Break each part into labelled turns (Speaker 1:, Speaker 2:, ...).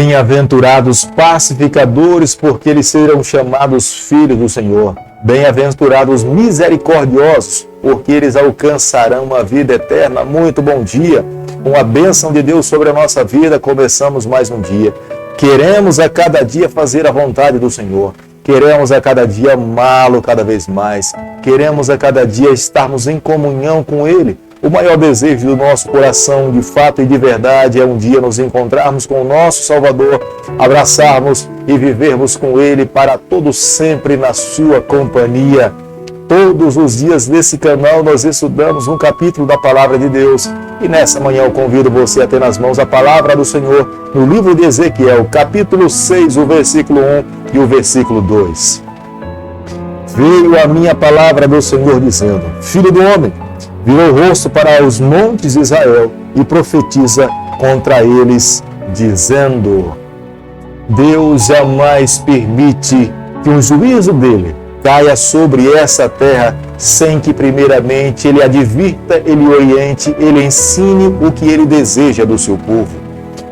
Speaker 1: Bem-aventurados pacificadores, porque eles serão chamados filhos do Senhor. Bem-aventurados misericordiosos, porque eles alcançarão a vida eterna. Muito bom dia, com a bênção de Deus sobre a nossa vida, começamos mais um dia. Queremos a cada dia fazer a vontade do Senhor. Queremos a cada dia amá-lo cada vez mais. Queremos a cada dia estarmos em comunhão com Ele. O maior desejo do nosso coração, de fato e de verdade, é um dia nos encontrarmos com o nosso Salvador, abraçarmos e vivermos com Ele para todo sempre na sua companhia. Todos os dias nesse canal nós estudamos um capítulo da Palavra de Deus. E nessa manhã eu convido você a ter nas mãos a Palavra do Senhor no livro de Ezequiel, capítulo 6, o versículo 1 e o versículo 2. Veio a minha palavra do Senhor dizendo: Filho do homem, vira o rosto para os montes de Israel e profetiza contra eles, dizendo: Deus jamais permite que um juízo dele caia sobre essa terra sem que primeiramente ele advirta, ele oriente, ele ensine o que ele deseja do seu povo.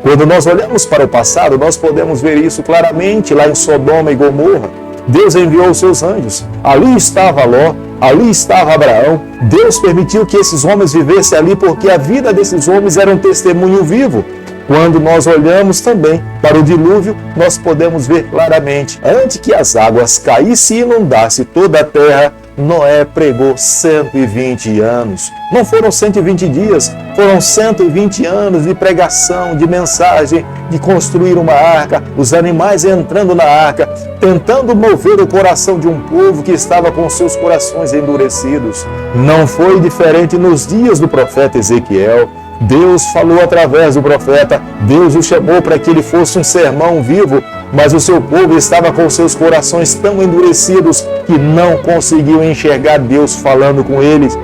Speaker 1: Quando nós olhamos para o passado, nós podemos ver isso claramente lá em Sodoma e Gomorra. Deus enviou os seus anjos. Ali estava Ló, ali estava Abraão. Deus permitiu que esses homens vivessem ali porque a vida desses homens era um testemunho vivo. Quando nós olhamos também para o dilúvio, nós podemos ver claramente, antes que as águas caíssem e inundassem toda a terra, Noé pregou 120 anos. Não foram 120 dias, foram 120 anos de pregação, de mensagem, de construir uma arca, os animais entrando na arca, tentando mover o coração de um povo que estava com seus corações endurecidos. Não foi diferente nos dias do profeta Ezequiel. Deus falou através do profeta, Deus o chamou para que ele fosse um sermão vivo, mas o seu povo estava com seus corações tão endurecidos que não conseguiu enxergar Deus falando com eles.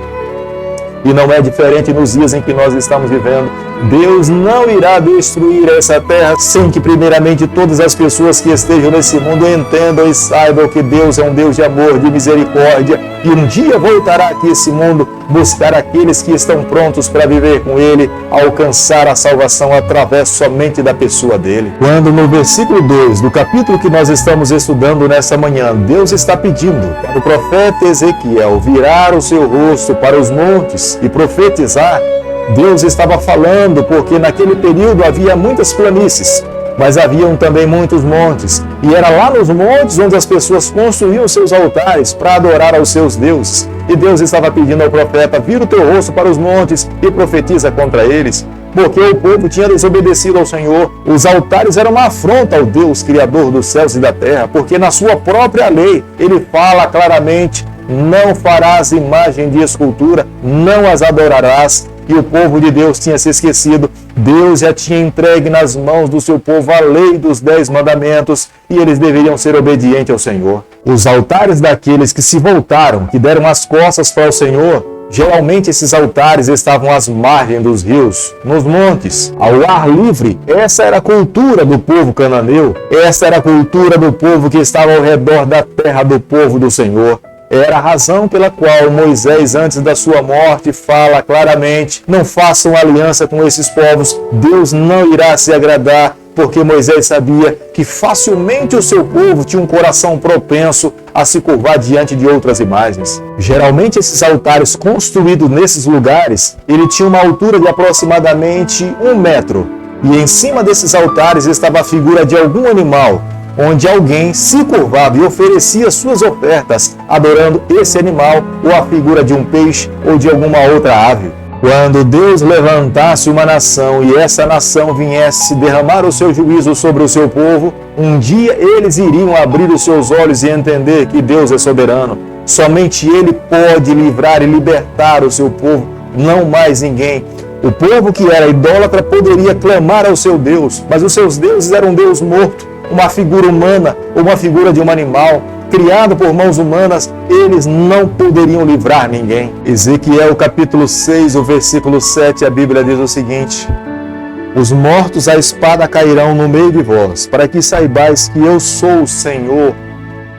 Speaker 1: E não é diferente nos dias em que nós estamos vivendo. Deus não irá destruir essa terra sem que primeiramente todas as pessoas que estejam nesse mundo entendam e saibam que Deus é um Deus de amor, de misericórdia, e um dia voltará aqui esse mundo buscar aqueles que estão prontos para viver com Ele, alcançar a salvação através somente da pessoa dele. Quando no versículo 2 do capítulo que nós estamos estudando nessa manhã, Deus está pedindo para o profeta Ezequiel virar o seu rosto para os montes e profetizar, Deus estava falando porque naquele período havia muitas planícies, mas haviam também muitos montes. E era lá nos montes onde as pessoas construíam seus altares para adorar aos seus deuses. E Deus estava pedindo ao profeta: vira o teu rosto para os montes e profetiza contra eles, porque o povo tinha desobedecido ao Senhor. Os altares eram uma afronta ao Deus, Criador dos céus e da terra, porque na sua própria lei ele fala claramente: não farás imagem de escultura, não as adorarás. E o povo de Deus tinha se esquecido. Deus já tinha entregue nas mãos do seu povo a lei dos 10 mandamentos e eles deveriam ser obedientes ao Senhor. Os altares daqueles que se voltaram, que deram as costas para o Senhor, geralmente esses altares estavam às margens dos rios, nos montes, ao ar livre. Essa era a cultura do povo cananeu. Essa era a cultura do povo que estava ao redor da terra do povo do Senhor. Era a razão pela qual Moisés, antes da sua morte, fala claramente: não façam aliança com esses povos, Deus não irá se agradar, porque Moisés sabia que facilmente o seu povo tinha um coração propenso a se curvar diante de outras imagens. Geralmente esses altares construídos nesses lugares, ele tinha uma altura de aproximadamente 1 metro, e em cima desses altares estava a figura de algum animal, onde alguém se curvava e oferecia suas ofertas, adorando esse animal ou a figura de um peixe ou de alguma outra ave. Quando Deus levantasse uma nação e essa nação viesse derramar o seu juízo sobre o seu povo, um dia eles iriam abrir os seus olhos e entender que Deus é soberano. Somente Ele pode livrar e libertar o seu povo, não mais ninguém. O povo que era idólatra poderia clamar ao seu Deus, mas os seus deuses eram um Deus morto, uma figura humana ou uma figura de um animal, criado por mãos humanas. Eles não poderiam livrar ninguém. Ezequiel capítulo 6, o versículo 7, a Bíblia diz o seguinte: os mortos à espada cairão no meio de vós, para que saibais que eu sou o Senhor.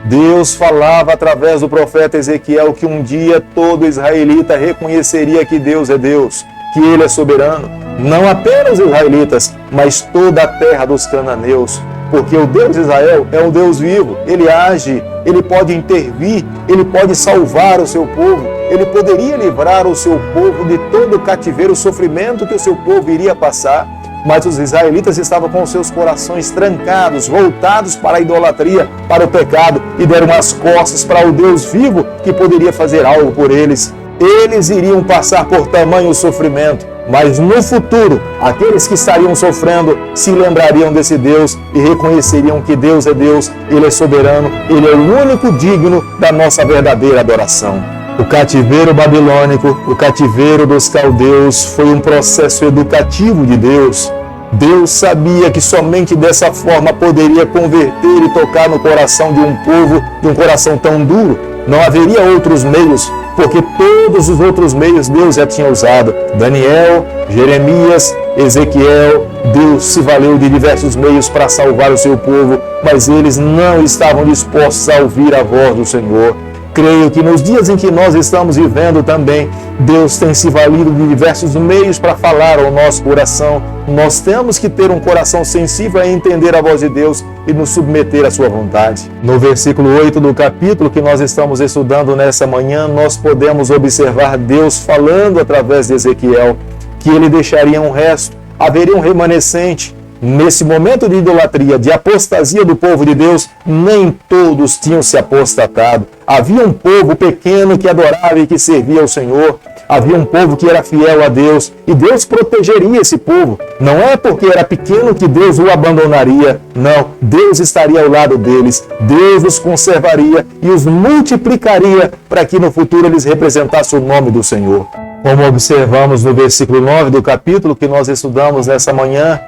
Speaker 1: Deus falava através do profeta Ezequiel que um dia todo israelita reconheceria que Deus é Deus. que Ele é soberano. Não apenas os israelitas, mas toda a terra dos cananeus. Porque o Deus de Israel é um Deus vivo. Ele age, Ele pode intervir, Ele pode salvar o seu povo. Ele poderia livrar o seu povo de todo o cativeiro, o sofrimento que o seu povo iria passar. Mas os israelitas estavam com seus corações trancados, voltados para a idolatria, para o pecado, e deram as costas para o Deus vivo que poderia fazer algo por eles. Eles iriam passar por tamanho sofrimento, mas no futuro, aqueles que estariam sofrendo se lembrariam desse Deus e reconheceriam que Deus é Deus, Ele é soberano, Ele é o único digno da nossa verdadeira adoração. O cativeiro babilônico, o cativeiro dos caldeus, foi um processo educativo de Deus. Deus sabia que somente dessa forma poderia converter e tocar no coração de um povo, de um coração tão duro. Não haveria outros meios, porque todos os outros meios Deus já tinha usado. Daniel, Jeremias, Ezequiel, Deus se valeu de diversos meios para salvar o seu povo, mas eles não estavam dispostos a ouvir a voz do Senhor. Creio que nos dias em que nós estamos vivendo também, Deus tem se valido de diversos meios para falar ao nosso coração. Nós temos que ter um coração sensível a entender a voz de Deus e nos submeter à sua vontade. No versículo 8 do capítulo que nós estamos estudando nessa manhã, nós podemos observar Deus falando através de Ezequiel que ele deixaria um resto, haveria um remanescente. Nesse momento de idolatria, de apostasia do povo de Deus, nem todos tinham se apostatado. Havia um povo pequeno que adorava e que servia ao Senhor. Havia um povo que era fiel a Deus e Deus protegeria esse povo. Não é porque era pequeno que Deus o abandonaria. Não, Deus estaria ao lado deles. Deus os conservaria e os multiplicaria para que no futuro eles representassem o nome do Senhor. Como observamos no versículo 9 do capítulo que nós estudamos nessa manhã,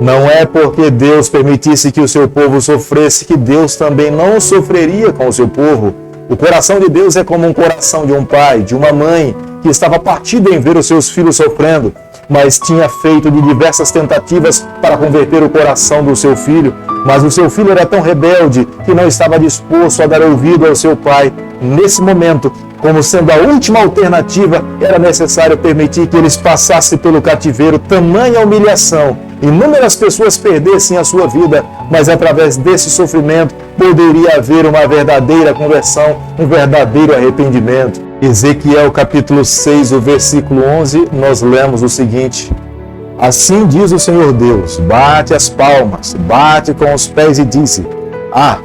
Speaker 1: não é porque Deus permitisse que o seu povo sofresse que Deus também não sofreria com o seu povo. O coração de Deus é como um coração de um pai, de uma mãe, que estava partido em ver os seus filhos sofrendo, mas tinha feito de diversas tentativas para converter o coração do seu filho. Mas o seu filho era tão rebelde que não estava disposto a dar ouvido ao seu pai. Nesse momento, como sendo a última alternativa, era necessário permitir que eles passassem pelo cativeiro, tamanha humilhação. Inúmeras pessoas perdessem a sua vida, mas através desse sofrimento poderia haver uma verdadeira conversão, um verdadeiro arrependimento. Ezequiel capítulo 6, o versículo 11, nós lemos o seguinte: Assim diz o Senhor Deus, bate as palmas, bate com os pés e dize: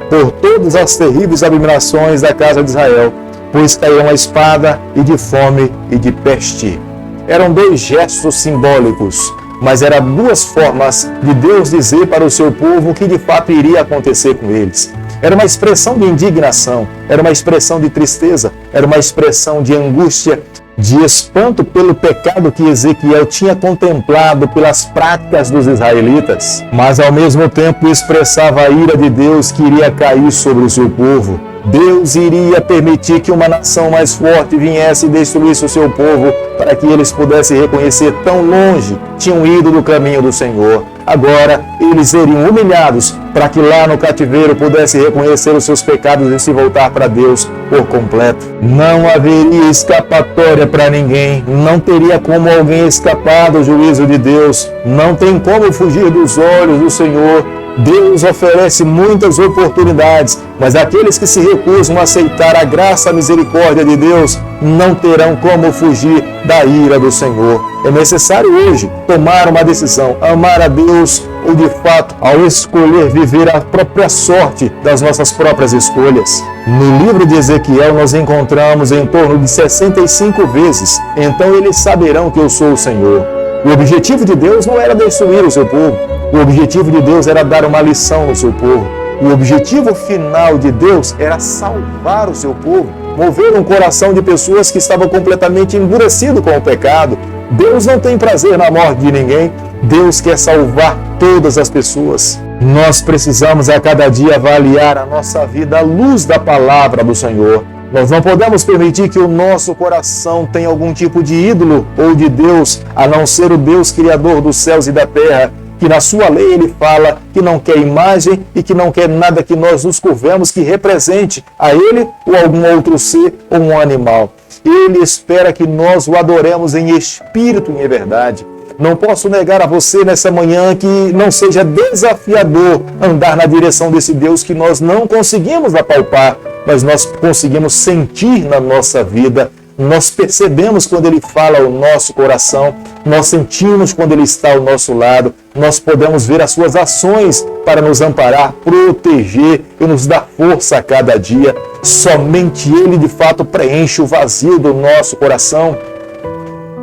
Speaker 1: por todas as terríveis abominações da casa de Israel, pois cairão a espada e de fome e de peste. Eram dois gestos simbólicos, mas eram duas formas de Deus dizer para o seu povo o que de fato iria acontecer com eles. Era uma expressão de indignação, era uma expressão de tristeza, era uma expressão de angústia, de espanto pelo pecado que Ezequiel tinha contemplado pelas práticas dos israelitas, mas ao mesmo tempo expressava a ira de Deus que iria cair sobre o seu povo. Deus iria permitir que uma nação mais forte viesse e destruísse o seu povo para que eles pudessem reconhecer tão longe tinham ido do caminho do Senhor. Agora eles seriam humilhados para que lá no cativeiro pudessem reconhecer os seus pecados e se voltar para Deus por completo. Não haveria escapatória para ninguém, não teria como alguém escapar do juízo de Deus, não tem como fugir dos olhos do Senhor. Deus oferece muitas oportunidades, mas aqueles que se recusam a aceitar a graça e a misericórdia de Deus não terão como fugir da ira do Senhor. É necessário hoje tomar uma decisão, amar a Deus ou de fato, ao escolher viver a própria sorte das nossas próprias escolhas. No livro de Ezequiel nós encontramos em torno de 65 vezes, então eles saberão que eu sou o Senhor. O objetivo de Deus não era destruir o seu povo. O objetivo de Deus era dar uma lição no seu povo. O objetivo final de Deus era salvar o seu povo, mover um coração de pessoas que estavam completamente endurecido com o pecado. Deus não tem prazer na morte de ninguém. Deus quer salvar todas as pessoas. Nós precisamos a cada dia avaliar a nossa vida à luz da palavra do Senhor. Nós não podemos permitir que o nosso coração tenha algum tipo de ídolo ou de Deus, a não ser o Deus Criador dos céus e da terra, que na sua lei ele fala que não quer imagem e que não quer nada que nós nos curvemos que represente a ele ou algum outro ser ou um animal. Ele espera que nós o adoremos em espírito e em verdade. Não posso negar a você nessa manhã que não seja desafiador andar na direção desse Deus que nós não conseguimos apalpar, mas nós conseguimos sentir na nossa vida. Nós percebemos quando Ele fala ao nosso coração, nós sentimos quando Ele está ao nosso lado, nós podemos ver as suas ações para nos amparar, proteger e nos dar força a cada dia. Somente Ele, de fato, preenche o vazio do nosso coração.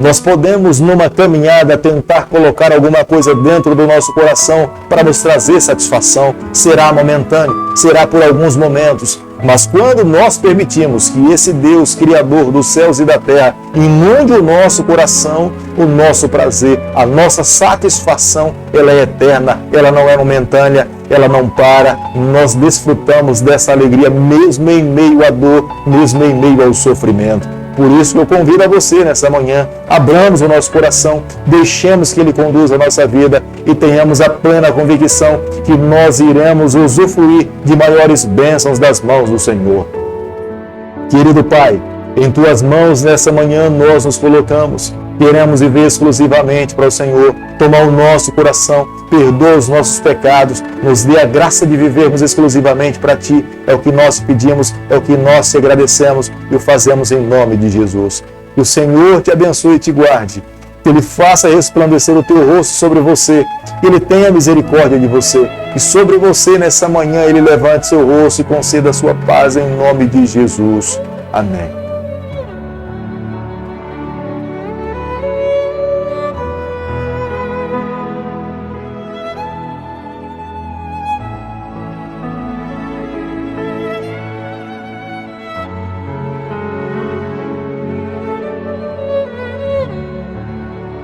Speaker 1: Nós podemos, numa caminhada, tentar colocar alguma coisa dentro do nosso coração para nos trazer satisfação. Será momentâneo, será por alguns momentos. Mas quando nós permitimos que esse Deus, Criador dos céus e da terra, inunde o nosso coração, o nosso prazer, a nossa satisfação, ela é eterna, ela não é momentânea, ela não para. Nós desfrutamos dessa alegria mesmo em meio à dor, mesmo em meio ao sofrimento. Por isso eu convido a você nessa manhã, abramos o nosso coração, deixemos que Ele conduza a nossa vida e tenhamos a plena convicção que nós iremos usufruir de maiores bênçãos das mãos do Senhor. Querido Pai, em Tuas mãos nessa manhã nós nos colocamos. Queremos viver exclusivamente para o Senhor. Toma o nosso coração, perdoa os nossos pecados, nos dê a graça de vivermos exclusivamente para Ti. É o que nós pedimos, é o que nós te agradecemos e o fazemos em nome de Jesus. Que o Senhor te abençoe e te guarde. Que Ele faça resplandecer o teu rosto sobre você. Que Ele tenha misericórdia de você. Que sobre você nessa manhã Ele levante seu rosto e conceda a sua paz em nome de Jesus. Amém.